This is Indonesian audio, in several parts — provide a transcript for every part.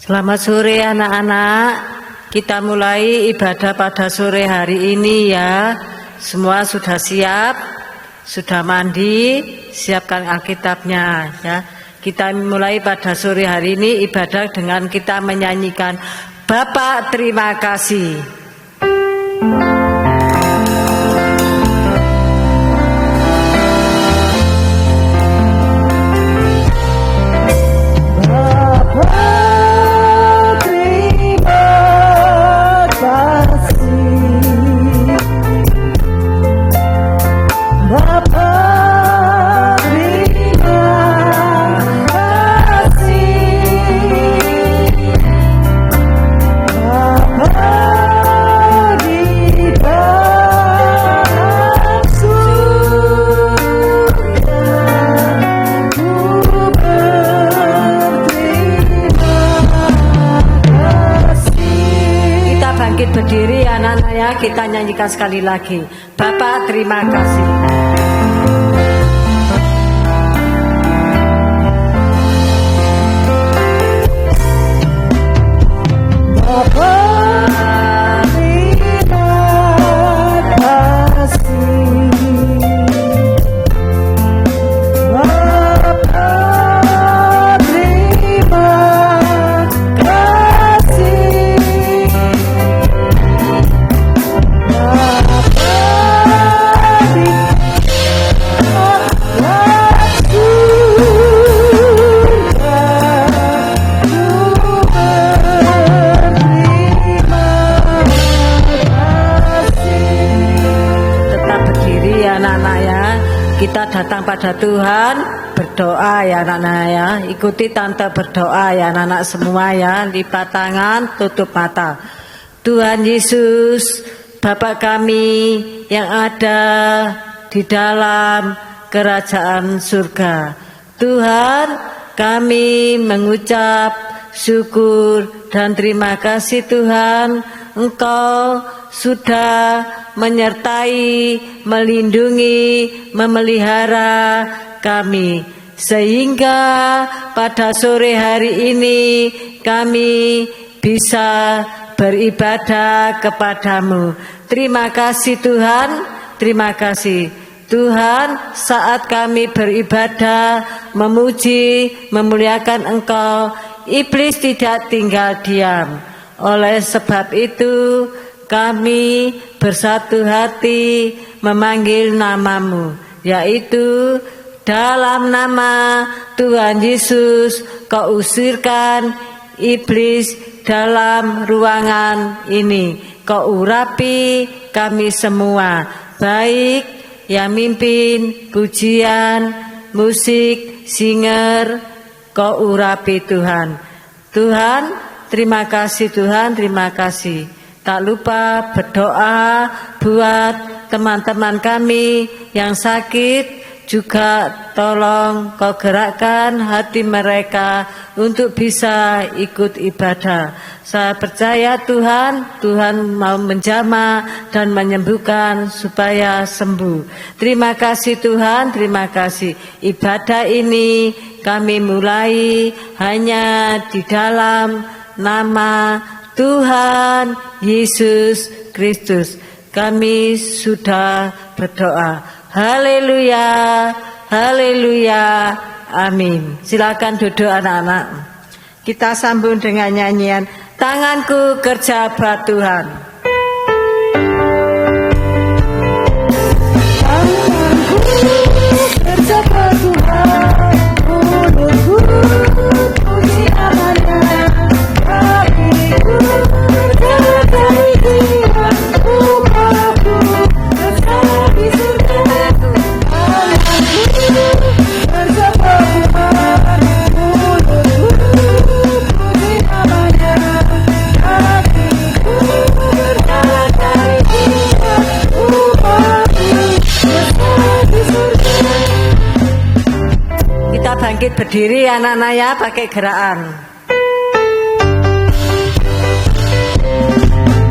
Selamat sore anak-anak. Kita mulai ibadah pada sore hari ini ya. Semua sudah siap, sudah mandi, siapkan Alkitabnya ya. Kita mulai pada sore hari ini ibadah dengan kita menyanyikan Bapak terima kasih. Berdiri anak-anak ya, kita nyanyikan sekali lagi Bapak terima kasih. Kita datang pada Tuhan berdoa ya anak-anak ya. Ikuti tante berdoa ya anak-anak semua ya. Lipat tangan, tutup mata. Tuhan Yesus, Bapa kami yang ada di dalam kerajaan surga. Tuhan, kami mengucap syukur dan terima kasih Tuhan. Engkau sudah menyertai, melindungi, memelihara kami sehingga pada sore hari ini kami bisa beribadah kepadamu. Terima kasih Tuhan, terima kasih Tuhan. Saat kami beribadah, memuji, memuliakan Engkau, iblis tidak tinggal diam. Oleh sebab itu kami bersatu hati memanggil namamu, yaitu dalam nama Tuhan Yesus kau usirkan iblis dalam ruangan ini. Kau urapi kami semua, baik yang mimpin pujian, musik, singer, kau urapi Tuhan. Tuhan, terima kasih Tuhan, terima kasih. Tak lupa berdoa buat teman-teman kami yang sakit, juga tolong kau gerakkan hati mereka untuk bisa ikut ibadah. Saya percaya Tuhan, Tuhan mau menjamah dan menyembuhkan supaya sembuh. Terima kasih Tuhan, terima kasih. Ibadah ini kami mulai hanya di dalam nama Tuhan Yesus Kristus. Kami sudah berdoa. Haleluya, haleluya, amin. Silakan duduk anak-anak. Kita sambung dengan nyanyian Tanganku Kerja Buat Tuhan. Tanganku kerja buat Tuhan, mulutku puji namanya. Kita bangkit berdiri anak-anak ya, pakai gerakan.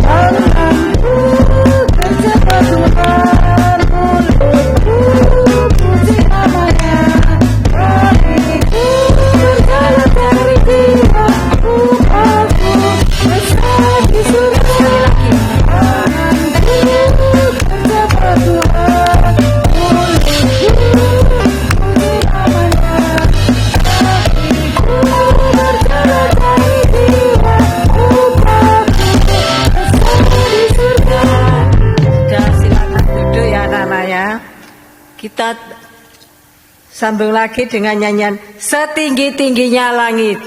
Tanganku Kita sambung lagi dengan nyanyian Setinggi-tingginya Langit.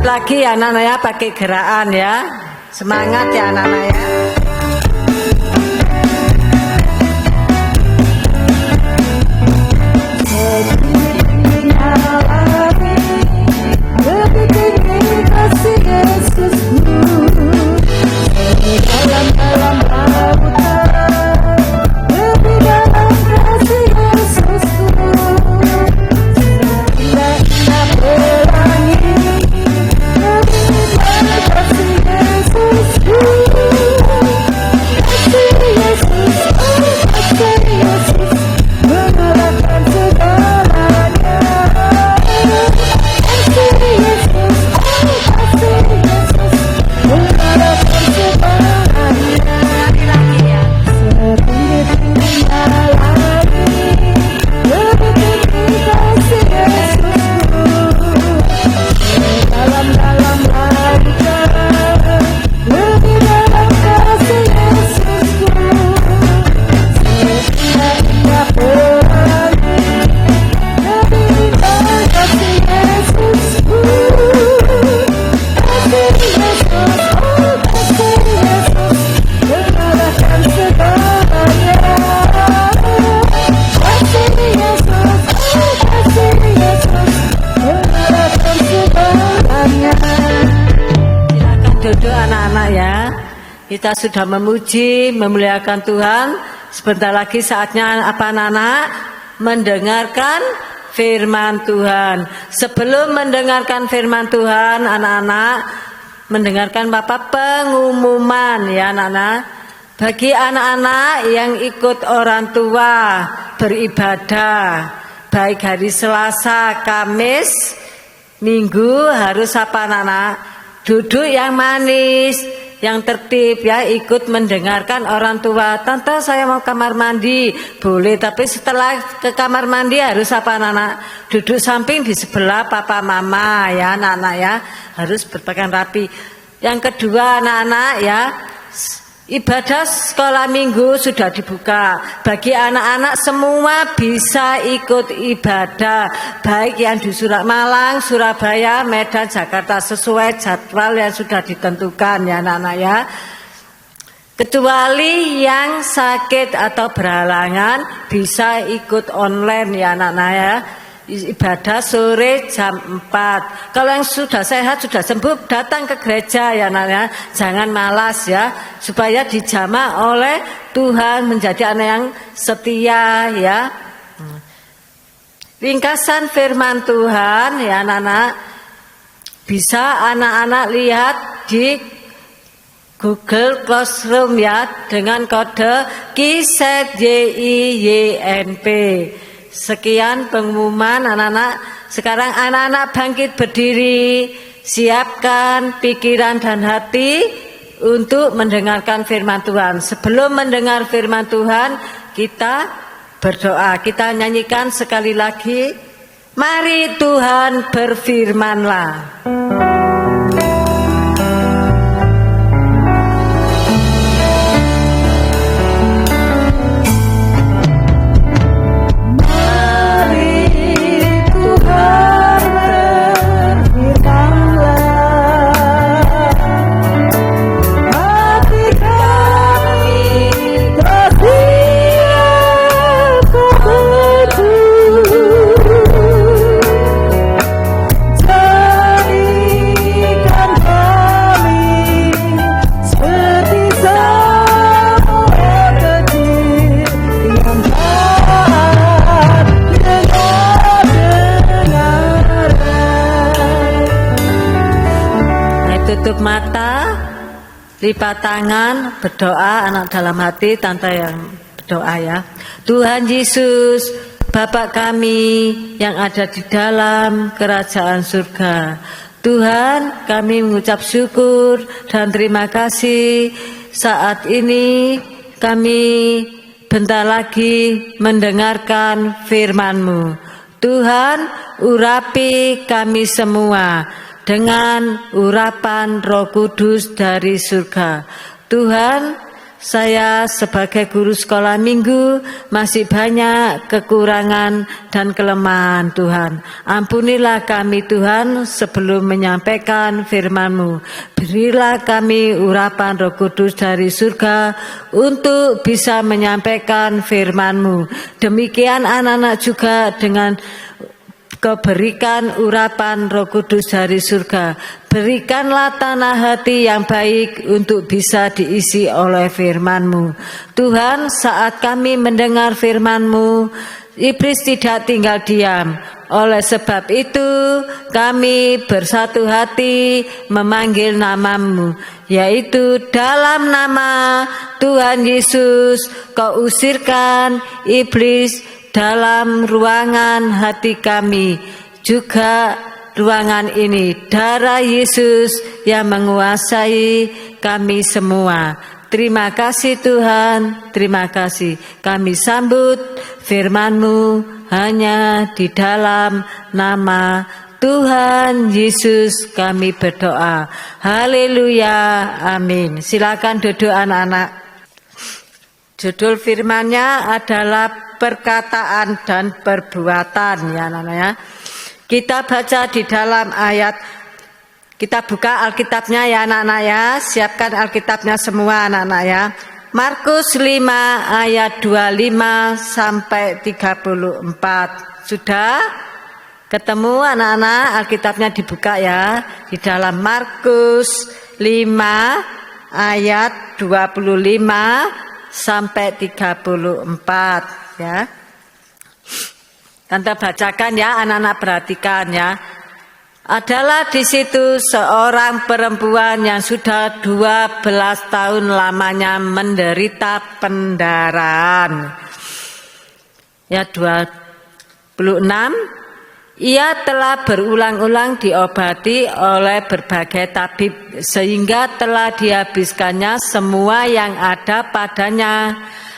Lagi ya anak-anak ya, pakai gerakan ya, semangat ya anak-anak ya. Kita sudah memuji, memuliakan Tuhan. Sebentar lagi saatnya apa anak-anak? Mendengarkan firman Tuhan. Sebelum mendengarkan firman Tuhan, anak-anak mendengarkan Bapak pengumuman ya anak-anak. Bagi anak-anak yang ikut orang tua beribadah, baik hari Selasa, Kamis, Minggu, harus apa anak-anak? Duduk yang manis, yang tertib ya, ikut mendengarkan orang tua. Tante saya mau kamar mandi, boleh, tapi setelah ke kamar mandi harus apa anak-anak? Duduk samping di sebelah papa mama ya anak-anak ya, harus berpakaian rapi. Yang kedua anak-anak ya, ibadah sekolah minggu sudah dibuka. Bagi anak-anak semua bisa ikut ibadah, baik yang di Malang, Surabaya, Medan, Jakarta, sesuai jadwal yang sudah ditentukan ya anak-anak ya. Kecuali yang sakit atau berhalangan bisa ikut online ya anak-anak ya. Ibadah sore jam 4. Kalau yang sudah sehat, sudah sembuh, datang ke gereja ya anak-anak. Jangan malas ya, supaya dijamah oleh Tuhan menjadi anak yang setia ya. Ringkasan firman Tuhan ya anak-anak, bisa anak-anak lihat di Google Classroom ya, dengan kode KIZYIYNP. Sekian pengumuman anak-anak. Sekarang anak-anak bangkit berdiri, siapkan pikiran dan hati untuk mendengarkan firman Tuhan. Sebelum mendengar firman Tuhan, kita berdoa. Kita nyanyikan sekali lagi, mari Tuhan berfirmanlah. Jadi mata, lipat tangan, berdoa anak dalam hati, tante yang berdoa ya. Tuhan Yesus, Bapa kami yang ada di dalam kerajaan surga. Tuhan, kami mengucap syukur dan terima kasih saat ini kami bentar lagi mendengarkan firman-Mu. Tuhan, urapi kami semua dengan urapan Roh Kudus dari surga. Tuhan, saya sebagai guru sekolah minggu masih banyak kekurangan dan kelemahan Tuhan. Ampunilah kami Tuhan sebelum menyampaikan firman-Mu. Berilah kami urapan Roh Kudus dari surga untuk bisa menyampaikan firman-Mu. Demikian anak-anak juga dengan keberikan urapan Roh Kudus dari surga. Berikanlah tanah hati yang baik untuk bisa diisi oleh firman-Mu. Tuhan, saat kami mendengar firman-Mu, iblis tidak tinggal diam. Oleh sebab itu, kami bersatu hati memanggil nama-Mu, yaitu dalam nama Tuhan Yesus, Kau usirkan iblis dalam ruangan hati kami, juga ruangan ini. Darah Yesus yang menguasai kami semua. Terima kasih Tuhan, terima kasih. Kami sambut firman-Mu hanya di dalam nama Tuhan Yesus kami berdoa. Haleluya, amin. Silakan duduk anak-anak. Judul firman-Nya adalah perkataan dan perbuatan ya anak-anak ya. Kita baca di dalam ayat, kita buka Alkitabnya ya anak-anak ya. Siapkan Alkitabnya semua anak-anak ya. Markus 5 ayat 25 sampai 34. Sudah ketemu anak-anak? Alkitabnya dibuka ya. Di dalam Markus 5 ayat 25 sampai 34 ya. Tante bacakan ya, anak-anak perhatikan ya. Adalah di situ seorang perempuan yang sudah 12 tahun lamanya menderita pendarahan. Ya 26. Ia telah berulang-ulang diobati oleh berbagai tabib sehingga telah dihabiskannya semua yang ada padanya.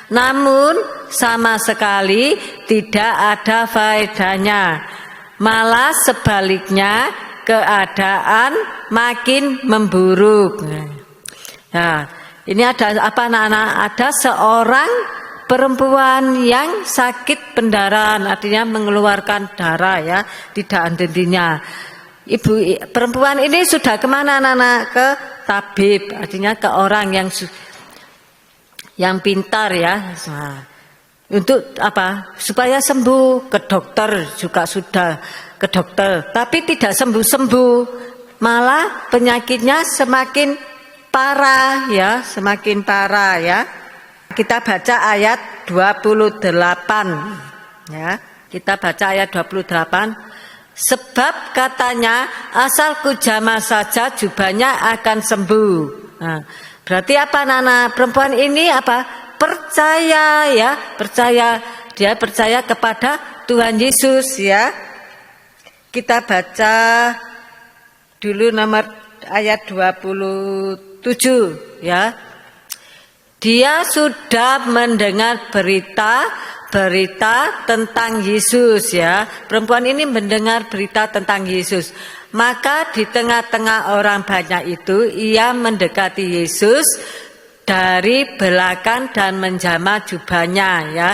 Namun sama sekali tidak ada faedahnya. Malah sebaliknya keadaan makin memburuk. Nah, ini ada apa anak-anak? Ada seorang perempuan yang sakit pendarahan, artinya mengeluarkan darah ya, tidak henti-hentinya. Ibu perempuan ini sudah kemana anak-anak? Ke tabib, artinya ke orang yang pintar ya. Nah, untuk apa? Supaya sembuh. Ke dokter juga sudah ke dokter, tapi tidak sembuh-sembuh. Malah penyakitnya semakin parah ya, semakin parah ya. Kita baca ayat 28 ya. Kita baca ayat 28. Sebab katanya asalku jamah saja jubahnya akan sembuh. Nah, berarti apa Nana? Perempuan ini apa? Percaya ya, percaya. Dia percaya kepada Tuhan Yesus ya. Kita baca dulu nomor ayat 27 ya. Dia sudah mendengar berita tentang Yesus ya. Perempuan ini mendengar berita tentang Yesus. Maka di tengah-tengah orang banyak itu ia mendekati Yesus dari belakang dan menjamah jubahnya ya.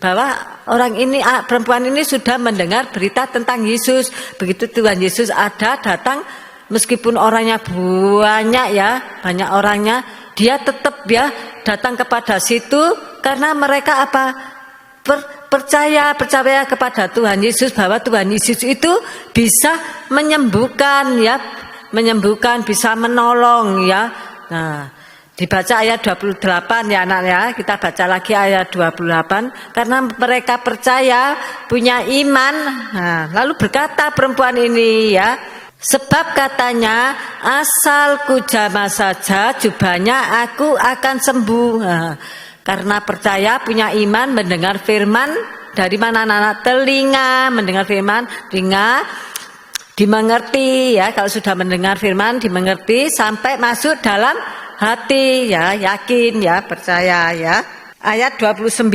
Bahwa orang ini, perempuan ini sudah mendengar berita tentang Yesus. Begitu Tuhan Yesus datang, meskipun orangnya banyak ya, banyak orangnya, dia tetap ya datang kepada situ karena mereka apa? Percaya kepada Tuhan Yesus, bahwa Tuhan Yesus itu bisa menyembuhkan ya, bisa menolong ya. Nah, dibaca ayat 28 ya anak ya. Kita baca lagi ayat 28. Karena mereka percaya, punya iman. Nah, lalu berkata perempuan ini ya, Sebab katanya, asal ku jamah saja jubahnya aku akan sembuh. Nah, karena percaya, punya iman, mendengar firman. Dari mana anak-anak? Telinga, mendengar firman, telinga dimengerti ya. Kalau sudah mendengar firman dimengerti sampai masuk dalam hati ya, yakin ya, percaya ya. Ayat 29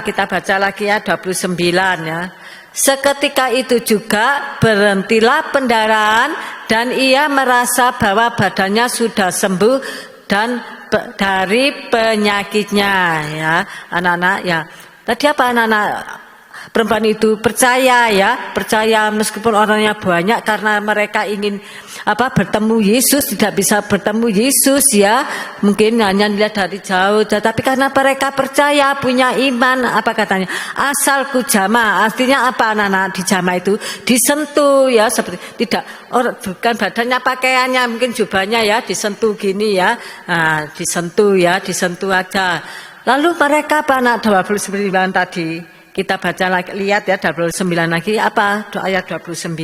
kita baca lagi ya, 29 ya. Seketika itu juga berhentilah pendarahan dan ia merasa bahwa badannya sudah sembuh dan dari penyakitnya ya, anak-anak ya. Tadi apa anak-anak? Perempuan itu percaya ya, percaya meskipun orangnya banyak karena mereka ingin bertemu Yesus, tidak bisa bertemu Yesus ya, mungkin hanya lihat dari jauh, tapi karena mereka percaya, punya iman, apa katanya, asal ku jamah, artinya apa anak-anak? Di jamah itu disentuh ya, seperti tidak bukan badannya, pakaiannya, mungkin jubahnya ya disentuh gini ya, nah, disentuh ya, disentuh aja. Lalu mereka apa anak 29 tadi? Kita baca lagi, lihat ya 29 lagi apa ayat 29.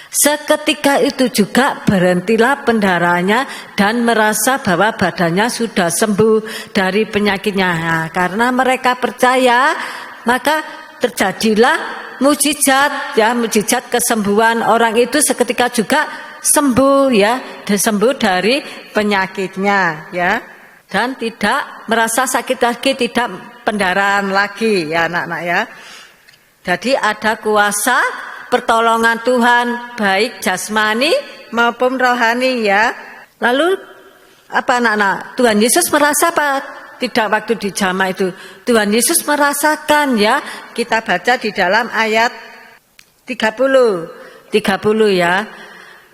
Seketika itu juga berhentilah pendarahannya dan merasa bahwa badannya sudah sembuh dari penyakitnya. Nah, karena mereka percaya, maka terjadilah mujizat ya, mujizat kesembuhan. Orang itu seketika juga sembuh ya, sembuh dari penyakitnya ya. Dan tidak merasa sakit lagi, tidak pendarahan lagi ya anak-anak ya. Jadi ada kuasa pertolongan Tuhan baik jasmani maupun rohani ya. Lalu apa anak-anak? Tuhan Yesus merasa apa? Tidak waktu di jamah itu. Tuhan Yesus merasakan ya. Kita baca di dalam ayat 30 ya.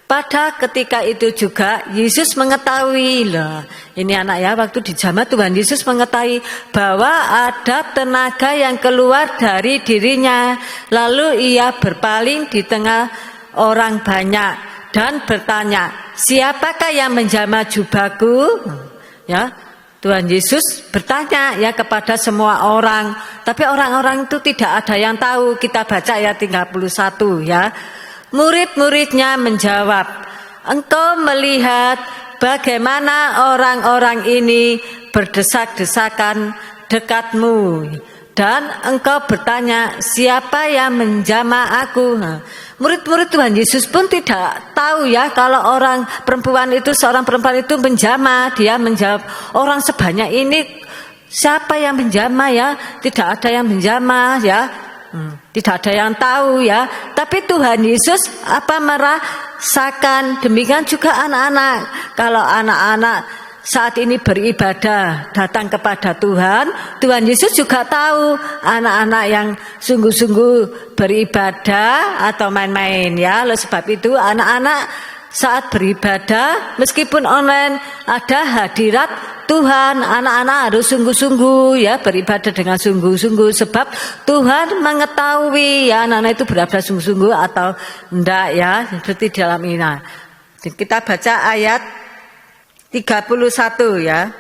Pada ketika itu juga Yesus mengetahui lah, ini anak ya, waktu di jamah Tuhan Yesus mengetahui bahwa ada tenaga yang keluar dari dirinya. Lalu ia berpaling di tengah orang banyak dan bertanya, siapakah yang menjamah jubahku? Ya, Tuhan Yesus bertanya ya kepada semua orang, tapi orang-orang itu tidak ada yang tahu. Kita baca ayat 31 ya. Murid-muridnya menjawab, engkau melihat bagaimana orang-orang ini berdesak-desakan dekatmu, dan engkau bertanya, siapa yang menjamah aku? Murid-murid Tuhan Yesus pun tidak tahu ya kalau orang perempuan itu, seorang perempuan itu menjamah. Dia menjawab, orang sebanyak ini siapa yang menjamah ya? Tidak ada yang menjamah ya. Tidak ada yang tahu ya. Tapi Tuhan Yesus merasakan. Demikian juga anak-anak. Kalau anak-anak saat ini beribadah datang kepada Tuhan, Tuhan Yesus juga tahu anak-anak yang sungguh-sungguh beribadah atau main-main ya. Oleh sebab itu anak-anak saat beribadah meskipun online ada hadirat Tuhan, anak-anak harus sungguh-sungguh ya, beribadah dengan sungguh-sungguh, sebab Tuhan mengetahui ya anak-anak itu beribadah sungguh-sungguh atau enggak ya, seperti dalam ini. Kita baca ayat 31 ya.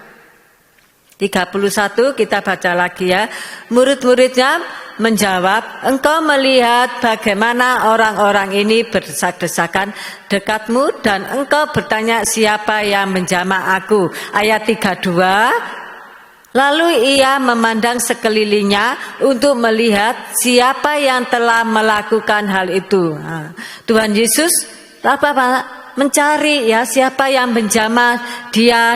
31 kita baca lagi ya. Murid-muridnya menjawab, engkau melihat bagaimana orang-orang ini berdesak-desakan dekatmu dan engkau bertanya siapa yang menjamah aku. Ayat 32. Lalu ia memandang sekelilingnya untuk melihat siapa yang telah melakukan hal itu. Tuhan Yesus mencari ya siapa yang menjamah dia.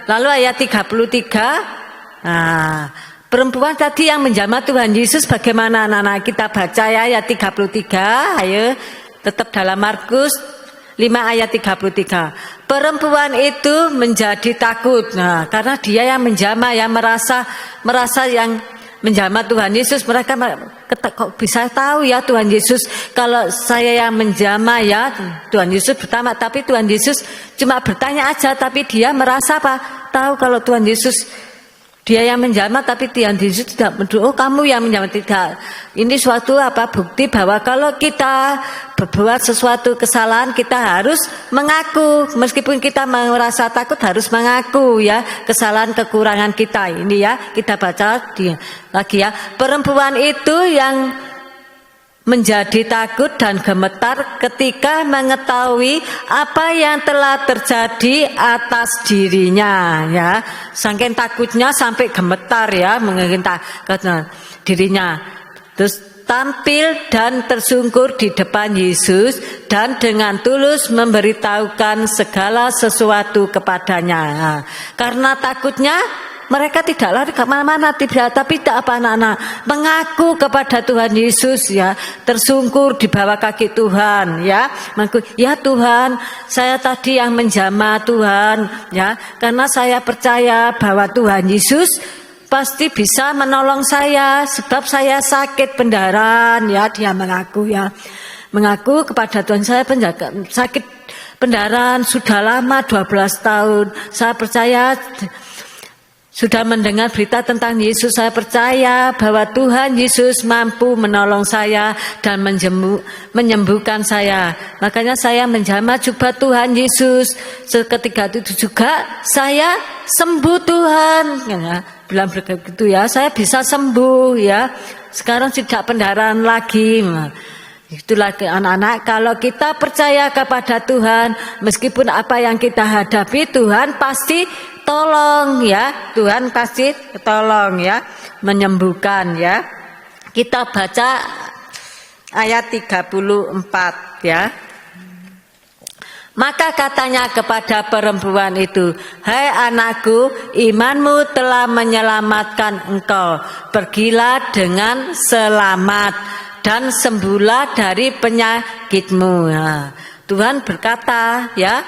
Lalu ayat 33. Perempuan tadi yang menjamah Tuhan Yesus bagaimana anak-anak? Kita baca ya ayat 33. Ayo tetap dalam Markus 5 ayat 33. Perempuan itu menjadi takut. Karena dia yang menjamah, yang merasa yang menjamah Tuhan Yesus, mereka kok bisa tahu ya Tuhan Yesus kalau saya yang menjamah ya. Tuhan Yesus pertama, tapi Tuhan Yesus cuma bertanya aja, tapi dia merasa tahu kalau Tuhan Yesus dia yang menjamah, tapi Tuhan Yesus tidak mendukung, oh kamu yang menjamah, tidak. Ini suatu bukti bahwa kalau kita berbuat sesuatu kesalahan kita harus mengaku, meskipun kita merasa takut harus mengaku ya kesalahan kekurangan kita ini ya. Kita baca lagi ya. Perempuan itu yang menjadi takut dan gemetar ketika mengetahui apa yang telah terjadi atas dirinya, ya. Saking takutnya sampai gemetar, ya, mengingat dirinya. Terus tampil dan tersungkur di depan Yesus dan dengan tulus memberitahukan segala sesuatu kepadanya. Nah, karena takutnya mereka tidak lari kemana-mana, tapi tak apa anak-anak mengaku kepada Tuhan Yesus, ya, tersungkur di bawah kaki Tuhan, ya, mengaku, ya Tuhan, saya tadi yang menjamah Tuhan, ya, karena saya percaya bahwa Tuhan Yesus pasti bisa menolong saya sebab saya sakit pendarahan, ya, dia mengaku, ya, mengaku kepada Tuhan, saya sakit pendarahan sudah lama 12 tahun. Saya percaya sudah mendengar berita tentang Yesus, saya percaya bahwa Tuhan Yesus mampu menolong saya dan menyembuhkan saya. Makanya saya menjamah jubah Tuhan Yesus. Seketika itu juga saya sembuh Tuhan, ya. Bilang begitu, ya, saya bisa sembuh, ya, sekarang tidak pendarahan lagi. Itulah anak-anak, kalau kita percaya kepada Tuhan, meskipun apa yang kita hadapi, Tuhan pasti tolong, ya, Tuhan pasti tolong, ya, menyembuhkan, ya. Kita baca ayat 34, ya. Maka katanya kepada perempuan itu, hai anakku, imanmu telah menyelamatkan engkau. Pergilah dengan selamat dan sembuhlah dari penyakitmu. Nah, Tuhan berkata, ya,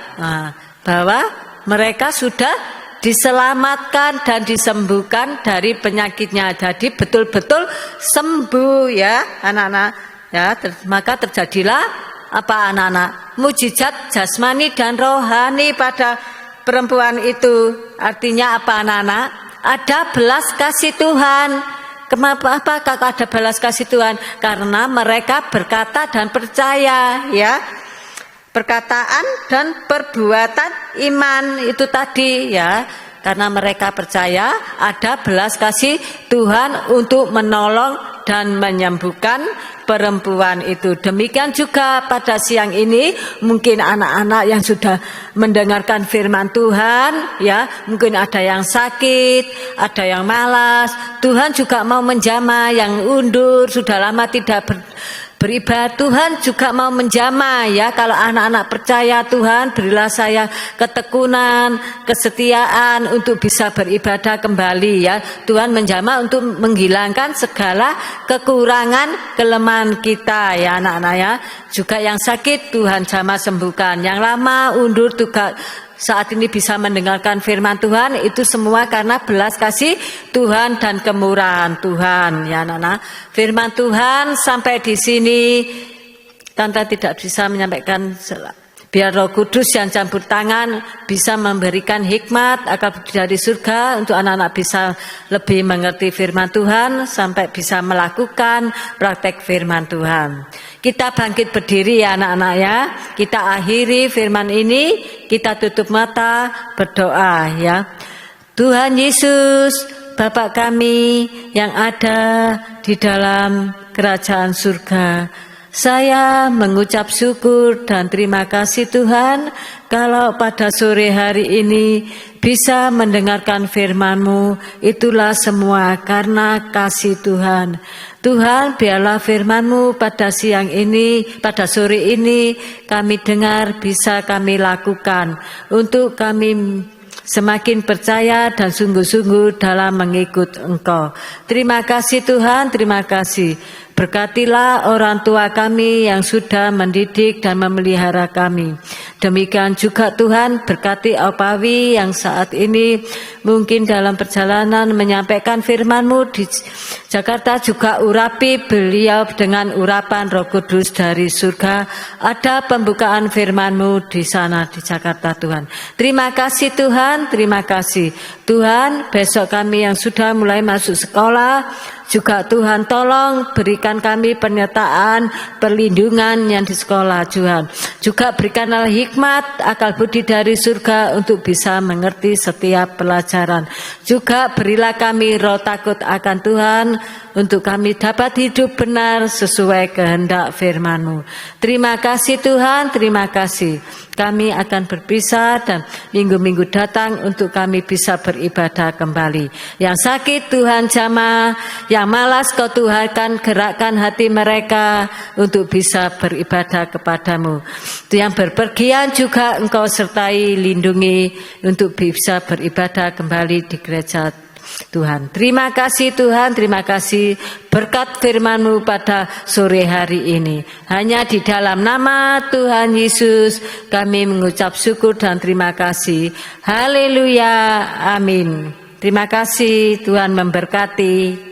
bahwa mereka sudah diselamatkan dan disembuhkan dari penyakitnya. Jadi betul-betul sembuh, ya, anak-anak, ya. Maka terjadilah apa anak-anak? Mujizat jasmani dan rohani pada perempuan itu. Artinya apa anak-anak? Ada belas kasih Tuhan. Kenapa ada belas kasih Tuhan? Karena mereka berkata dan percaya, ya. Perkataan dan perbuatan iman itu tadi, ya. Karena mereka percaya ada belas kasih Tuhan untuk menolong dan menyembuhkan perempuan itu. Demikian juga pada siang ini, mungkin anak-anak yang sudah mendengarkan firman Tuhan, ya, mungkin ada yang sakit, ada yang malas. Tuhan juga mau menjamah yang undur, sudah lama tidak beribadah, Tuhan juga mau menjamah, ya. Kalau anak-anak percaya, Tuhan berilah saya ketekunan, kesetiaan untuk bisa beribadah kembali, ya. Tuhan menjamah untuk menghilangkan segala kekurangan, kelemahan kita, ya anak-anak, ya. Juga yang sakit Tuhan jamah sembuhkan, yang lama undur juga saat ini bisa mendengarkan firman Tuhan. Itu semua karena belas kasih Tuhan dan kemurahan Tuhan, ya anak-anak. Firman Tuhan sampai di sini. Tante tidak bisa menyampaikan, biar Roh Kudus yang campur tangan bisa memberikan hikmat agar dari surga untuk anak-anak bisa lebih mengerti firman Tuhan sampai bisa melakukan praktek firman Tuhan. Kita bangkit berdiri, ya anak-anak, ya. Kita akhiri firman ini, kita tutup mata berdoa, ya. Tuhan Yesus, Bapa kami yang ada di dalam kerajaan surga, saya mengucap syukur dan terima kasih Tuhan kalau pada sore hari ini bisa mendengarkan firman-Mu. Itulah semua karena kasih Tuhan. Tuhan, biarlah firman-Mu pada siang ini, pada sore ini kami dengar, bisa kami lakukan untuk kami semakin percaya dan sungguh-sungguh dalam mengikut Engkau. Terima kasih Tuhan, terima kasih. Berkatilah orang tua kami yang sudah mendidik dan memelihara kami. Demikian juga Tuhan, berkati Opawi yang saat ini mungkin dalam perjalanan menyampaikan firman-Mu di Jakarta, juga urapi beliau dengan urapan Roh Kudus dari surga. Ada pembukaan firman-Mu di sana di Jakarta Tuhan. Terima kasih Tuhan, terima kasih. Tuhan, besok kami yang sudah mulai masuk sekolah Juga Tuhan tolong berikan kami penyertaan, perlindungan yang di sekolah Tuhan. Juga berikanlah hikmat, akal budi dari surga untuk bisa mengerti setiap pelajaran. Juga berilah kami roh takut akan Tuhan untuk kami dapat hidup benar sesuai kehendak firman-Mu. Terima kasih Tuhan, terima kasih. Kami akan berpisah dan minggu-minggu datang untuk kami bisa beribadah kembali. Yang sakit Tuhan jamah, yang malas Kau Tuhan gerakkan hati mereka untuk bisa beribadah kepadamu. Yang berpergian juga Engkau sertai, lindungi untuk bisa beribadah kembali di gereja Tuhan. Terima kasih Tuhan, terima kasih berkat firman-Mu pada sore hari ini. Hanya di dalam nama Tuhan Yesus kami mengucap syukur dan terima kasih. Haleluya, amin. Terima kasih, Tuhan memberkati.